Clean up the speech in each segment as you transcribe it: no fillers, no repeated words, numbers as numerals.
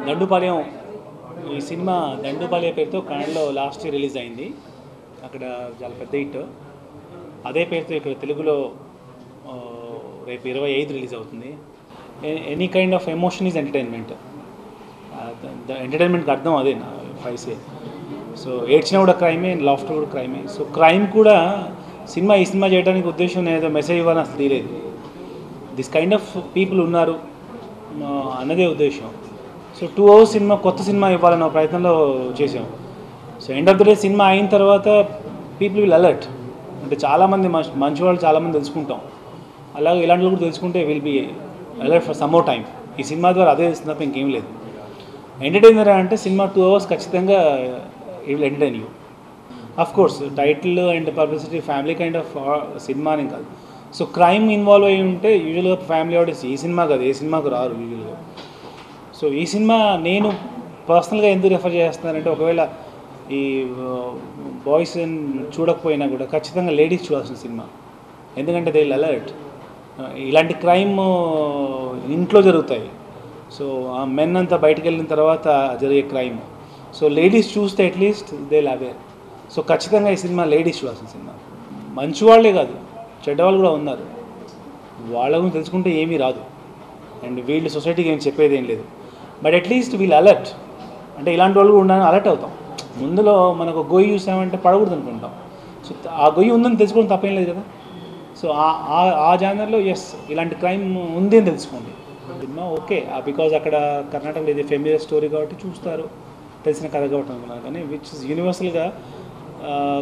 దండుపాలెం ఈ సినిమా దండుపాలెం పేరుతో కన్నడలో లాస్ట్ ఇయర్ రిలీజ్ అయింది. అక్కడ చాలా పెద్ద హిట్. అదే పేరుతో ఇక్కడ తెలుగులో రేపు 25 రిలీజ్ అవుతుంది. Any kind of emotion is entertainment. ఎంటర్టైన్మెంట్కి అర్థం అదే నా ఫైసే. సో ఏడ్చినా కూడా క్రైమే, లాఫ్టర్ కూడా క్రైమే. సో క్రైమ్ కూడా ఈ సినిమా చేయడానికి ఉద్దేశం ఏదో మెసేజ్ ఇవ్వాలని అసలు తీయలేదు. దిస్ కైండ్ ఆఫ్ పీపుల్ ఉన్నారు అన్నదే ఉద్దేశం. సో 2 hours సినిమా, కొత్త సినిమా ఇవ్వాలన్న ప్రయత్నంలో చేసాం. So end of the day cinema అయిన తర్వాత పీపుల్ విల్ అలర్ట్. అంటే చాలామంది మంచి వాళ్ళు చాలామంది తెలుసుకుంటాం. అలాగే ఇలాంటి కూడా తెలుసుకుంటే will be alert for some more time. ఈ సినిమా ద్వారా అదే తప్ప ఇంకేం లేదు. ఎంటర్టైనర్ అంటే సినిమా 2 hours ఖచ్చితంగా it will entertain you. Of course title and publicity family kind of cinema అని కాదు. సో క్రైమ్ ఇన్వాల్వ్ అయ్యి ఉంటే యూజువల్గా ఫ్యామిలీ ఆడియన్స్ ఈ సినిమా కాదు ఏ సినిమాకు రారు యూజువల్గా. సో ఈ సినిమా నేను పర్సనల్గా ఎందుకు రెఫర్ చేస్తున్నానంటే, ఒకవేళ ఈ బాయ్స్ చూడకపోయినా కూడా ఖచ్చితంగా లేడీస్ చూడాల్సిన సినిమా. ఎందుకంటే దే విల్ అలర్ట్. ఇలాంటి క్రైమ్ ఇంట్లో జరుగుతాయి. సో ఆ మెన్ అంతా బయటకు వెళ్ళిన తర్వాత జరిగే క్రైమ్. సో లేడీస్ చూస్తే at least they will aware. So ఖచ్చితంగా ఈ సినిమా లేడీస్ చూడాల్సిన సినిమా. మంచి వాళ్ళే కాదు, చెడ్డవాళ్ళు కూడా ఉన్నారు. వాళ్ళ గురించి తెలుసుకుంటే ఏమీ రాదు. అండ్ వీళ్ళు సొసైటీకి ఏం చెప్పేది ఏం లేదు. బట్ అట్లీస్ట్ వీళ్ళు అలర్ట్. అంటే ఇలాంటి వాళ్ళు కూడా ఉండాలని అలర్ట్ అవుతాం. ముందులో మనకు గొయ్యి చూసామంటే పడకూడదు అనుకుంటాం. సో ఆ గొయ్యి ఉందని తెలుసుకోవడం తప్పేం లేదు కదా. సో ఆ జానర్లో ఎస్ ఇలాంటి క్రైమ్ ఉంది అని తెలుసుకోండి. సినిమా ఓకే బికాజ్ అక్కడ కర్ణాటకలో ఇది ఫెమిలియర్ స్టోరీ కాబట్టి చూస్తారు, తెలిసిన కథ కాబట్టి అనుకున్నారు. కానీ విచ్ ఇస్ యూనివర్సల్గా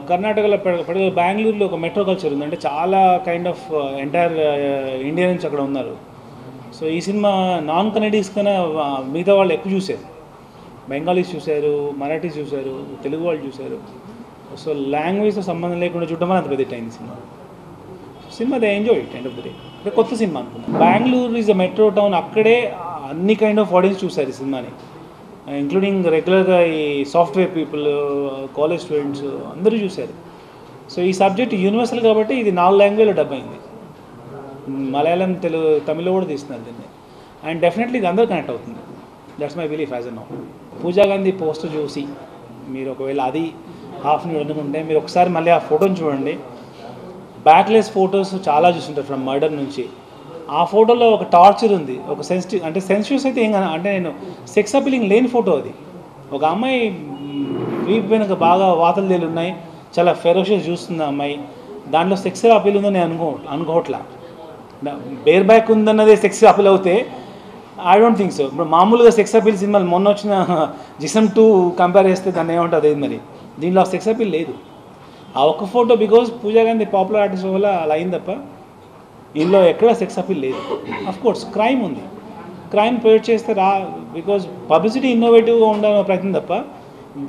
కర్ణాటకలో బెంగళూరులో ఒక మెట్రో కల్చర్ ఉంది. అంటే చాలా కైండ్ ఆఫ్ ఎంటైర్ ఇండియా నుంచి అక్కడ ఉన్నారు. సో ఈ సినిమా నాన్ కన్నడీస్ కన్నా మిగతా వాళ్ళు ఎక్కువ చూశారు. బెంగాలీస్ చూశారు, మరాఠీస్ చూశారు, తెలుగు వాళ్ళు చూశారు. సో లాంగ్వేజ్తో సంబంధం లేకుండా చూడడం వల్ల అంత పెద్ద అయింది cinema. They enjoy it end of the day. అంటే కొత్త సినిమా అనుకున్నాను. Bengaluru is a metro town. అక్కడే అన్ని కైండ్ ఆఫ్ ఆడియన్స్ చూశారు ఈ సినిమాని, ఇంక్లూడింగ్ రెగ్యులర్గా ఈ సాఫ్ట్వేర్ పీపుల్, కాలేజ్ స్టూడెంట్స్ అందరూ చూశారు. సో ఈ సబ్జెక్ట్ యూనివర్సల్ కాబట్టి ఇది 4 లాంగ్వేజ్లో డబ్ అయింది. మలయాళం, తెలుగు, తమిళ్లో కూడా తీస్తున్నారు దీన్ని. అండ్ డెఫినెట్లీ ఇది అందరూ కనెక్ట్ అవుతుంది. That's my belief as a now. Pooja Gandhi poster చూసి మీరు ఒకవేళ అది హాఫ్ న్యూడ్ అనుకుంటే మీరు ఒకసారి మళ్ళీ ఆ ఫోటోని చూడండి. బ్యాక్లెస్ ఫొటోస్ చాలా చూస్తుంటారు ఫ్రమ్ మర్డర్ నుంచి. ఆ ఫోటోలో ఒక టార్చర్ ఉంది, ఒక సెన్సిటివ్. అంటే సెన్సిటివ్స్ అయితే ఏం కాదు. అంటే నేను సెక్స్ అపీలింగ్ లేని ఫోటో అది. ఒక అమ్మాయి వీపు వెనుక బాగా వాతలు తేలి ఉన్నాయి, చాలా ఫెరోషియస్ చూస్తుంది ఆ అమ్మాయి. దాంట్లో సెక్స్ అపీల్ ఉందని నేను అనుకోవట్లా. బేర్ బ్యాక్ ఉందన్నదే సెక్స్ అపీల్ అవుతే ఐ డోంట్ థింక్ సో. ఇప్పుడు మామూలుగా సెక్స్ అపీల్ సినిమాలు మొన్న వచ్చిన జిసమ్ 2 కంపేర్ చేస్తే దాన్ని ఏమంటుంది మరి. దీనిలో సెక్స్ అపీల్ లేదు. ఆ ఒక్క photo because Pooja Gandhi popular artist వల్ల అలా అయింది తప్ప ఇందులో ఎక్కడ సెక్స్ అపీల్ లేదు. అఫ్ కోర్స్ క్రైమ్ ఉంది. క్రైమ్ ప్రొజెక్ట్ చేస్తే బికాజ్ పబ్లిసిటీ ఇన్నోవేటివ్గా ఉండాలనే ప్రయత్నం తప్ప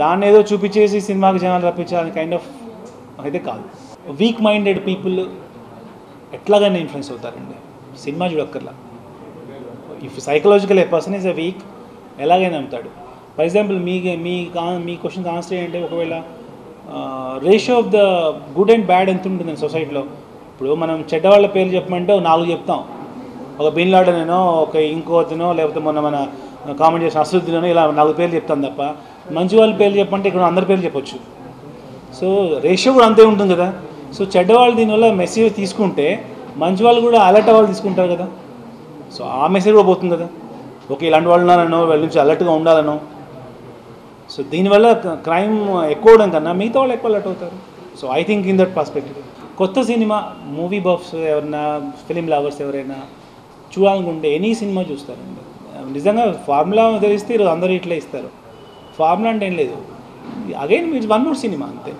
దాన్ని ఏదో చూపించేసి సినిమాకి జనాలు రప్పించాలని కైండ్ ఆఫ్ అయితే కాదు. వీక్ మైండెడ్ పీపుల్ ఎట్లాగైనా ఇన్ఫ్లుయెన్స్ అవుతారండి. సినిమా చూడక్కర్లా. If psychological a person is a weak ఎలాగైనా అవుతాడు. ఫర్ ఎగ్జాంపుల్ మీ క్వశ్చన్కి ఆన్సర్ ఏంటంటే, ఒకవేళ ratio of the good and bad ఎంత ఉంటుందండి సొసైటీలో. ఇప్పుడు మనం చెడ్డవాళ్ళ పేర్లు చెప్పమంటే 4 చెప్తాం. ఒక బిన్ లాడెనో, ఒక ఇంకోతనో, లేకపోతే మొన్న మన కామెంట్ చేసిన అసదుద్దీనో, ఇలా 4 పేర్లు చెప్తాం తప్ప మంచి వాళ్ళ పేర్లు చెప్పమంటే ఇక్కడ అందరి పేర్లు చెప్పొచ్చు. సో రేషియో కూడా అంతే ఉంటుంది కదా. సో చెడ్డవాళ్ళు దీనివల్ల మెసేజ్ తీసుకుంటే మంచి వాళ్ళు కూడా అలర్ట్ అవ్వాలి తీసుకుంటారు కదా. సో ఆ మెసేజ్ కూడా పోతుంది కదా. ఓకే ఇలాంటి వాళ్ళు ఉన్నారనో, వాళ్ళ నుంచి అలర్ట్గా ఉండాలనో. సో దీనివల్ల క్రైమ్ ఎక్కువ అవడం కన్నా మిగతా వాళ్ళు ఎక్కువ అలర్ట్ అవుతారు. So I think in that perspective కొత్త సినిమా మూవీ బఫ్స్ ఎవరైనా, ఫిలిం లవర్స్ ఎవరైనా చూడాలనుకుంటే ఎనీ సినిమా చూస్తారండి. నిజంగా ఫార్ములా తెలిస్తే ఈరోజు అందరూ ఇట్లా ఇస్తారు. ఫార్ములా అంటే ఏం లేదు. Again it's one more cinema అంతే.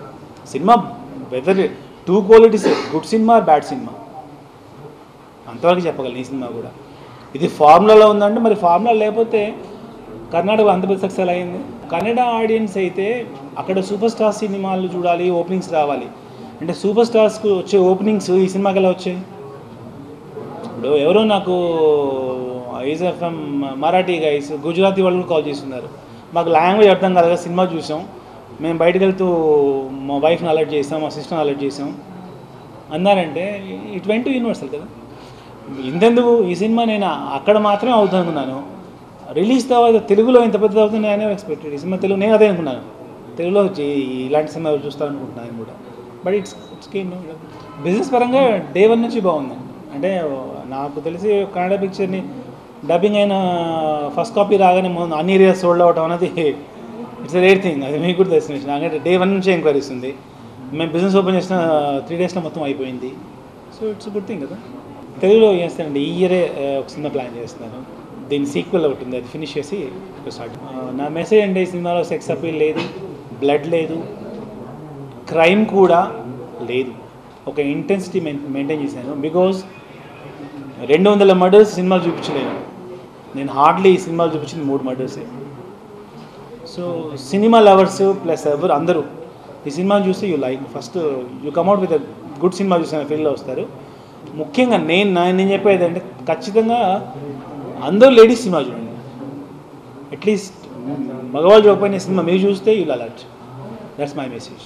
Cinema whether 2 qualities, good cinema bad cinema, అంతవరకు చెప్పగలను. ఈ సినిమా కూడా ఇది ఫార్ములాలో ఉందంటే మరి ఫార్ములా లేకపోతే కర్ణాటక అంత పెద్ద సక్సెస్ అయింది. కన్నడ ఆడియన్స్ అయితే అక్కడ సూపర్ స్టార్ సినిమాలు చూడాలి, ఓపెనింగ్స్ రావాలి. అంటే సూపర్ స్టార్స్కు వచ్చే ఓపెనింగ్స్ ఈ సినిమాకి ఎలా వచ్చాయి? ఇప్పుడు ఎవరో నాకు ఈజ్ఎఫ్ఎం మరాఠీ గైస్, గుజరాతీ వాళ్ళు కూడా కాల్ చేస్తున్నారు. మాకు లాంగ్వేజ్ అర్థం కాదు కదా, సినిమా చూసాం, మేము బయటకు వెళ్తూ మా వైఫ్ని అలర్ట్ చేసాం, మా సిస్టర్ని అలర్ట్ చేసాం అన్నారంటే ఇట్ వెంట్ టు యూనివర్సల్ కదా. ఇంతెందుకు ఈ సినిమా నేను అక్కడ మాత్రమే అవుతానుకున్నాను. రిలీజ్ తర్వాత తెలుగులో ఇంత పెద్దది అవుతుంది నేను ఎక్స్పెక్టెడ్. ఈ సినిమా తెలుగు నేను అదే అనుకున్నాను, తెలుగులో ఇలాంటి సినిమా చూస్తాను అనుకుంటున్నాను కూడా. బట్ ఇట్స్ బిజినెస్ పరంగా డే 1 నుంచి బాగుంది. అంటే నాకు తెలిసి కన్నడ పిక్చర్ని డబ్బింగ్ అయిన ఫస్ట్ కాపీ రాగానే అన్ని ఏరియాస్ సోల్డ్ అవడం అనేది ఇట్స్ రేర్ థింగ్. అది మీకు కూడా తెలిసిన విషయం. నాకంటే డే 1 నుంచే ఎంక్వైరీస్ ఉంది. మేము బిజినెస్ ఓపెన్ చేసిన 3 డేస్లో మొత్తం అయిపోయింది. సో ఇట్స్ గుడ్ థింగ్ కదా. తెలుగులో చేస్తానండి, ఈ ఇయరే ఒక సినిమా ప్లాన్ చేస్తున్నాను. దీని సీక్వెల్ ఒకటి ఉంది, అది ఫినిష్ చేసి స్టార్ట్. నా మెసేజ్ అంటే ఈ సినిమాలో సెక్స్ అపీల్ లేదు, బ్లడ్ లేదు, క్రైమ్ కూడా లేదు. ఒక ఇంటెన్సిటీ మెయింటైన్ చేశాను. బికాజ్ 200 మర్డర్స్ సినిమాలు చూపించలేను నేను. హార్డ్లీ ఈ సినిమాలు చూపించింది 3 మర్డర్సే. సో సినిమా లవర్స్ ప్లస్ ఎవరు అందరూ ఈ సినిమాని చూస్తే first you come out with good cinema చూసిన ఫీల్డ్లో వస్తారు. ముఖ్యంగా నేను చెప్పేది అంటే ఖచ్చితంగా అందరూ లేడీస్ సినిమా చూడండి. అట్లీస్ట్ మగవాళ్ళు చూడకపోయిన సినిమా మీరు చూస్తే you will alert. That's my message.